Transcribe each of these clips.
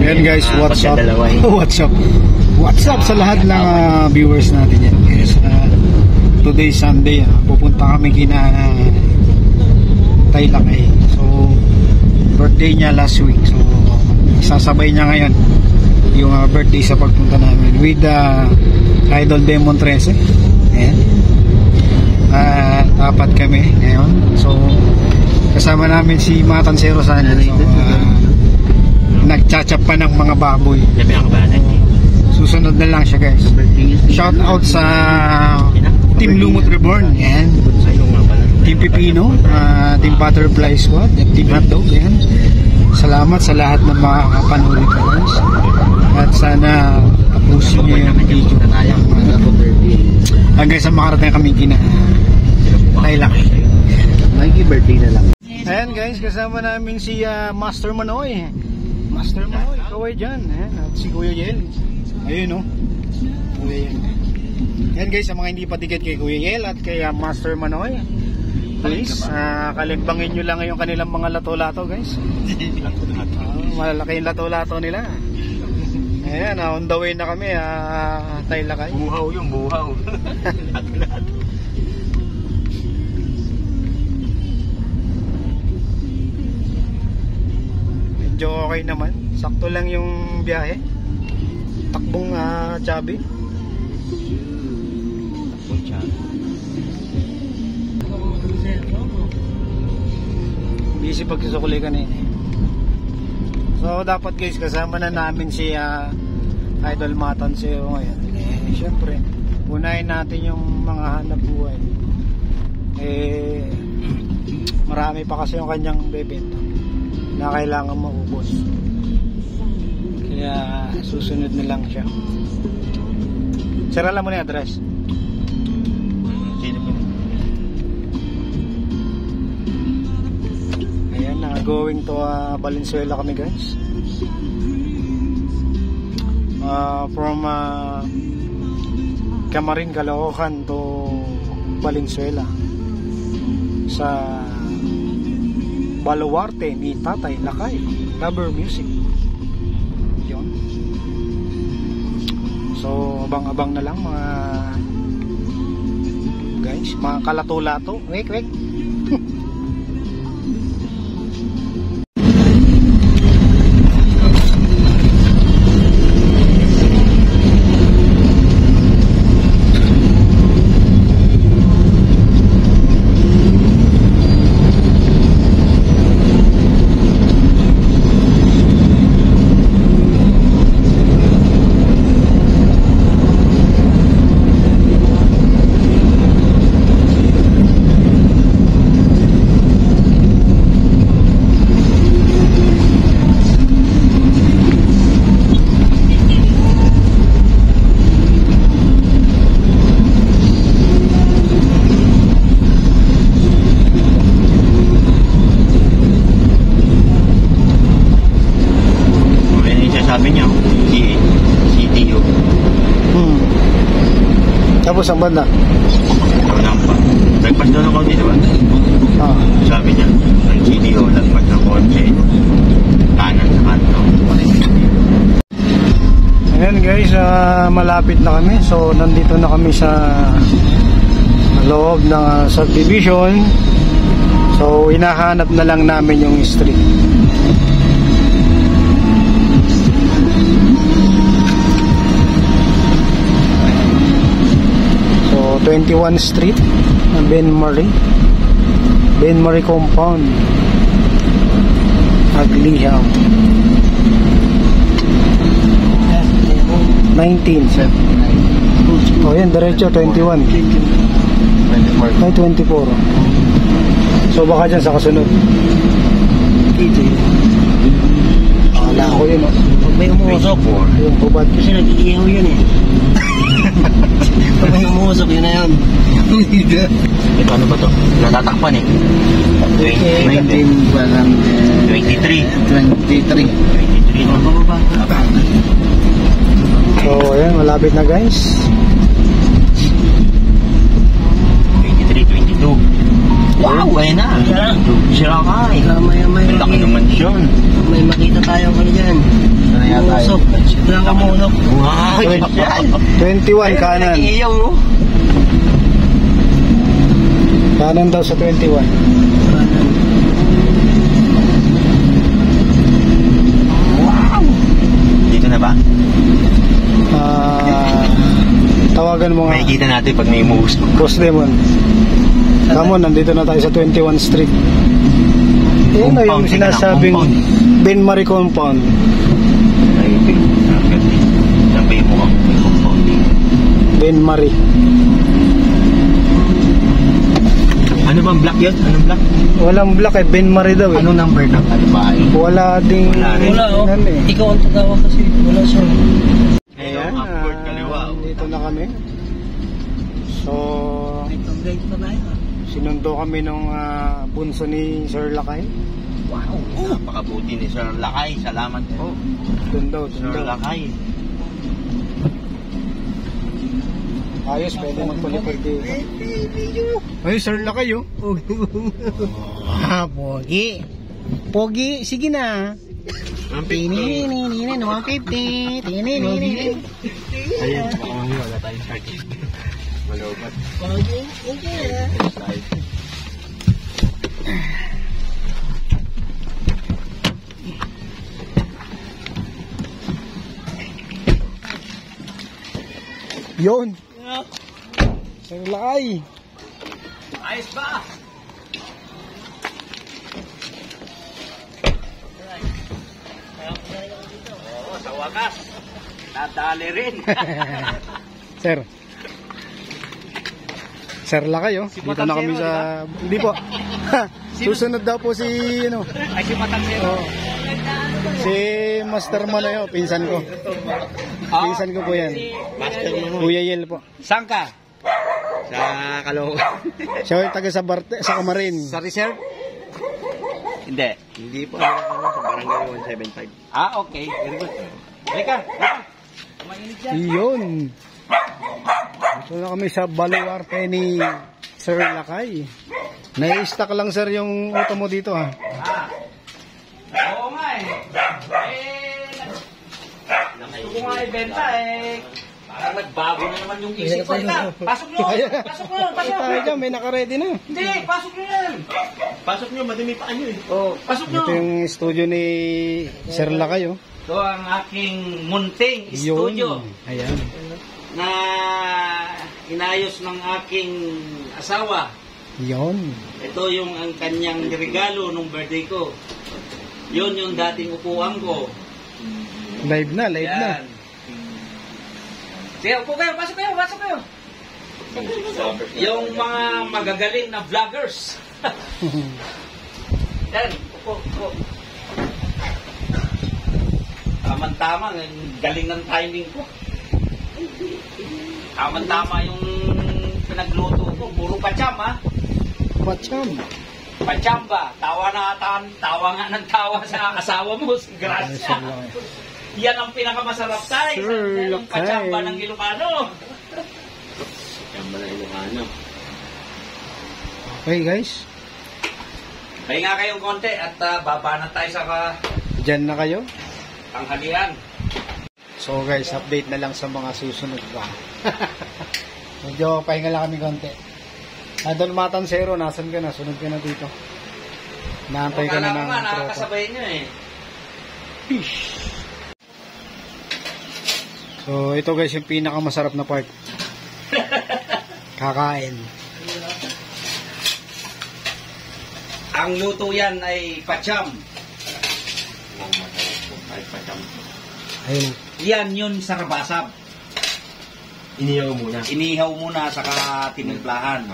Ayan guys, what's up? What's up sa lahat ng viewers natin yan guys. Today Sunday, pupunta kami kina Taylakay. So birthday niya last week, so sasabay niya ngayon yung birthday sa pagpunta namin with Idol Demon 13. Ayan, apat kami ngayon. So kasama namin si Matansero sana. So nagchachap pa ng mga baboy. Susunod na lang siya guys. Shout out sa Team Lumot Reborn, yan. Team Pipino, Team Butterfly Squad, Team Hotdog, yan. Salamat sa lahat ng mga kapanood ko guys. At sana tapusin niyo yung video hanggang sa makarating kami kina Taylakay. Nike birthday na lang. Ayan guys, kasama namin si Master Manoy. Master Manoy, ikaw ay dyan. Ayan, at si Kuya Yel. Ayun o, Kuya Yel. Ayan guys, sa mga hindi pa ticket kay Kuya Yel at kay Master Manoy, please, kalimbangin nyo lang yung kanilang mga lato-lato guys. Malalaki yung lato-lato nila. Ayan, on the way na kami, Taylakay. Buhaw yung buhaw. Lato-lato. Medyo okay naman, sakto lang yung biyahe. Takbong Chabi. Busy pagsusukuli kanina. So dapat guys, kasama na namin si Idol Matansero ngayon. Siyempre unahin natin yung mga hanap buhay. Marami pa kasi yung kanyang bebenta na kailangan maubos, kaya susunod na lang siya. Sira lang mo na yung address. Ayan, going to Valenzuela kami guys. From Camarin, Caloocan to Valenzuela sa baluarte ni Tatay Lakay, Lover Music. Yun. So abang-abang na lang mga guys, mga kalato-lato. Wait. Tapos ang banda? Nagpas doon ako dito ba? Sabi niya, ang GDO, nagpas ng konti. Kanan sa kanto. Ayan guys, malapit na kami. So nandito na kami sa loob ng subdivision. So hinahanap na lang namin yung street. So 21 Street, Ben Marie Compound, Agliham. 19. Oh yan, diretso 21. Ay 24. So baka dyan sa kasunod. Akala ko yun. Pag may umusok, yung hubad kasi nag-iihaw yun eh. Pag may umusok, yun na yun. Ito ano ba to? Natatakpan eh. 23. So ayan, malapit na guys. 23, 22. Wow, ayun na. Sira ka eh. May laki ng mansyon. May makita tayo kung dyan. Nahulog. Wow, 21 kanan. Iyaw, oh. Kanan daw sa 21. Wow! Dito na ba? Tawagan mo nga. Makikita natin pag may umuus ko. Boss Demon. Come on, nandito na tayo sa 21 Street. Yan na yung Compound, sinasabing compound. Ben Marie Compound. Ay, sabi mo ang may compound. Ben Marie. Ano bang black yun? Anong black? Walang black eh, Ben Marie daw eh. Anong number ng ano ba? Wala ding... Wala rin. Wala, oh. Ano eh. Ikaw ang tatawa kasi. Wala siya. Ayan, upward kaliwa. dito na kami. So, Itong gate pa na yun. sinundo kami nung bunso ni Sir Lakay. Wow! Napakabuti ni Sir Lakay. Salamat po. Doon daw, doon Sir daw. Lakay. Ayos, pwede magpalipad dito. Ay, Sir Lakay oh. Pogi. Pogi, sige na. Tini-ni-ni-ni, 150. Tini-ni-ni. Ayan, wala tayong charge. Malobat. Yun. Sir Lakay. Ayos ba? Oo, sa wakas. Nadali rin. Sir. Sir Lakay oh. Dito na kami sa... Hindi po. Susunod daw po si... Ano, Ay, si Matansero. oh, si Master Manoy oh, pinsan ko. Pinsan ko po yan. Master mo. Kuya Yel po. Saan ka? Sa Caloocan. Siya yung taga sa sa Kamarin. Sa reserve? Hindi. Hindi po. Ano, sa Barangay 175. Ah, okay. Very good. Halika. Mainit yan. Yun. Ito na kami sa baluarte ni Sir Lakay. Nai-stack lang sir yung auto mo dito ha. Oo nga eh. Gusto ko nga ibenta eh. Parang nagbago na naman yung isip ko. Pasok nyo! Pasok nyo! Pasok! Tayo dyan, may naka-ready na. Hindi! Pasok nyo yan! Pasok nyo, madumi pa nyo eh. Oh, Pasok nyo! ito yung studio ni Sir Lakay oh. Ito ang aking munting Yun. studio Ayan. na inayos ng aking asawa. Yun. Ito yung ang kanyang regalo nung birthday ko. Yun yung dating upuan ko. Live na, live na. Yan. Sige, upo kayo, pasok kayo, pasok kayo. Yung mga magagaling na vloggers. Yan, upo, upo. Tama-tama, ang galing ng timing ko. Tama-tama yung pinagluto ko, puro pacham ha. Pacham. Pachamba, tawa nga ng tawa sa asawa mo, si Gracia. Yan ang pinakamasarap tayo. Sir Yung Lakay. pachamba ng Ilocano. Pachamba ng Ilocano. Okay guys, Pahinga kayong konti at baba na tayo sa dyan na kayo. tanghalian. So guys, update na lang sa mga susunod ba. Medyo pahinga lang kami konti. Don Matansero, nasan ka na? Sunod ka na dito. Naantay ka na Akala ko ng nga, tropa. nakakasabay nyo eh. Fish. So ito guys yung pinakamasarap na part. Kakain. Ang luto yan ay pacham. Ay, pachamba. Ayun. Yan yun sa rabasab. Iniyaw muna. Inihaw muna saka tinimplahan.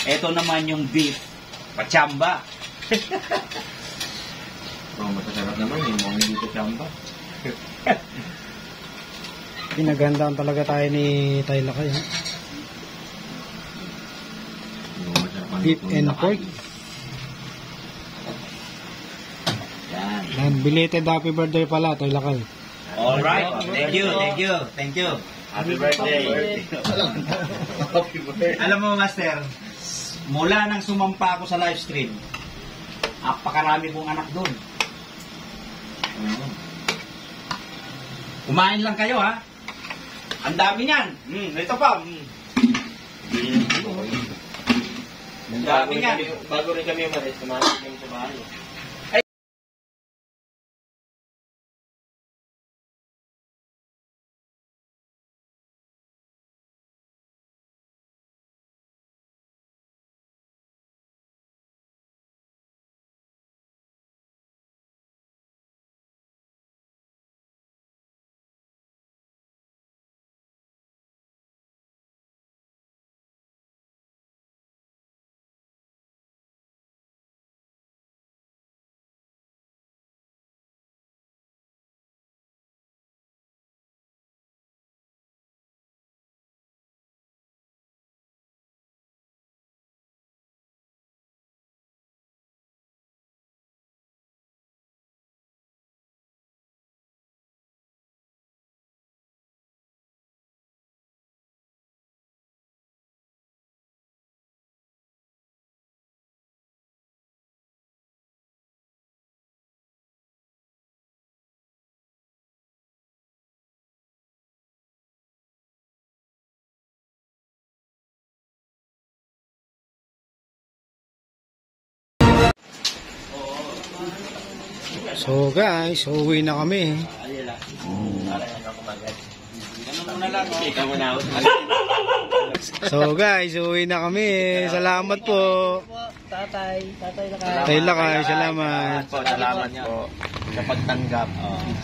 Ito naman yung beef. Pachamba. Oh, masasarap naman yung mga hindi pachamba. Pinagandaan talaga tayo ni Tay Lakay. Ha? Beef and pork. Yan. And belated happy birthday pala, Tay Lakay. Alright. Thank you, thank you, thank you. Happy birthday. Happy birthday. Alam mo, Master, mula nang sumampa ako sa live stream, napakarami kong anak doon. Kumain lang kayo ha. Ang dami niyan. Ito pa. Ang dami niyan. Bago rin kami umalis, kumain kami sa bahay. So guys, uuwi na kami. So guys, uuwi na kami. Salamat po. Tatay Tatay Lakay, salamat. Salamat po sa pagtanggap.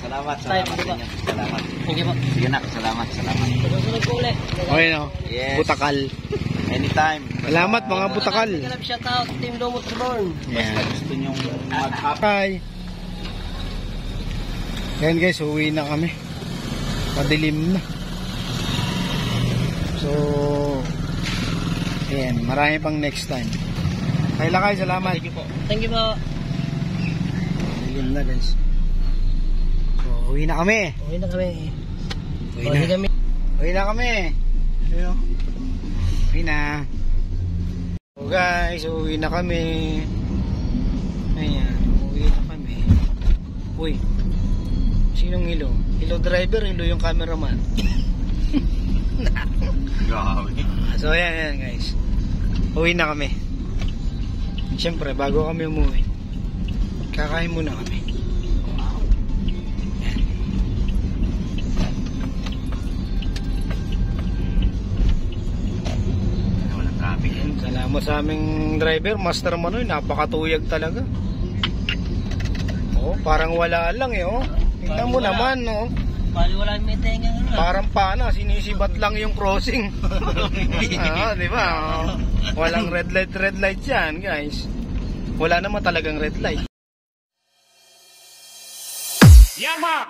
Salamat sa inyo. Salamat. Thank you po. Sige na, salamat. Susunod ko ulit. Okay no? Yes. Butakal. Anytime. Salamat mga butakal. Shout out Team Lumot Reborn. Yeah. Gusto nyong mag-up. Hi. Yan guys, uuwi na kami. Madilim na. So, ayan, marami pang next time. Kay Lakay, salamat. Thank you po. Madilim na guys. So, uwi na kami. Uwi na kami. Uwi na kami. Ayun, oh. Uwi na. So guys, uwi na kami. Ayan, uwi na kami. Uy. Sinong hilo? Hilo driver, hilo yung cameraman. Grabe. So ayan guys. Uwi na kami. Siyempre, bago kami umuwi, kakain muna kami. Ayan. Walang traffic. Salamat sa aming driver, Master Manoy, napakatuyag talaga. Oh, parang wala lang eh, oh. Tingnan mo naman, oh. Bali wala may tenga. Parang pana, sinisibat lang yung crossing. Di ba? Oh. Walang red light yan, guys. Wala naman talagang red light. Yanma,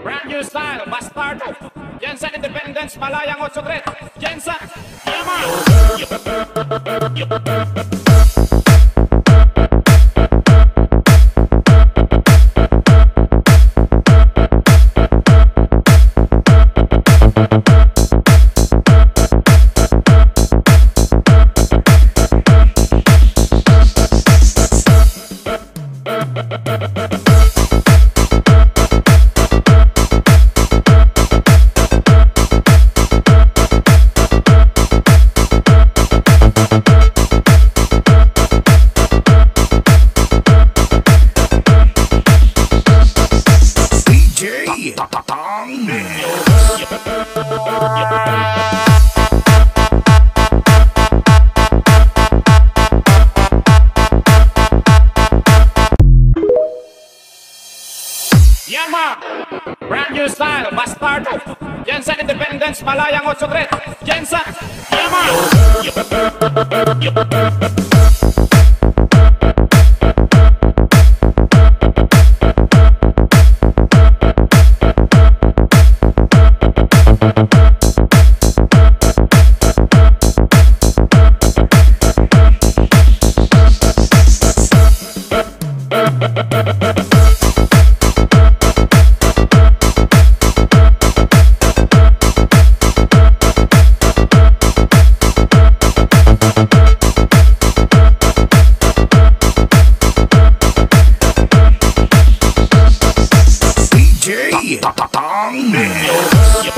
brand new style, Bastardo. Jensen Independence, Malayang 83. Jensen, Yanma. Yanma, brand new style, Bastardo. Jensen Independence, Malayang 83. Jensen, Yanma. Batangas.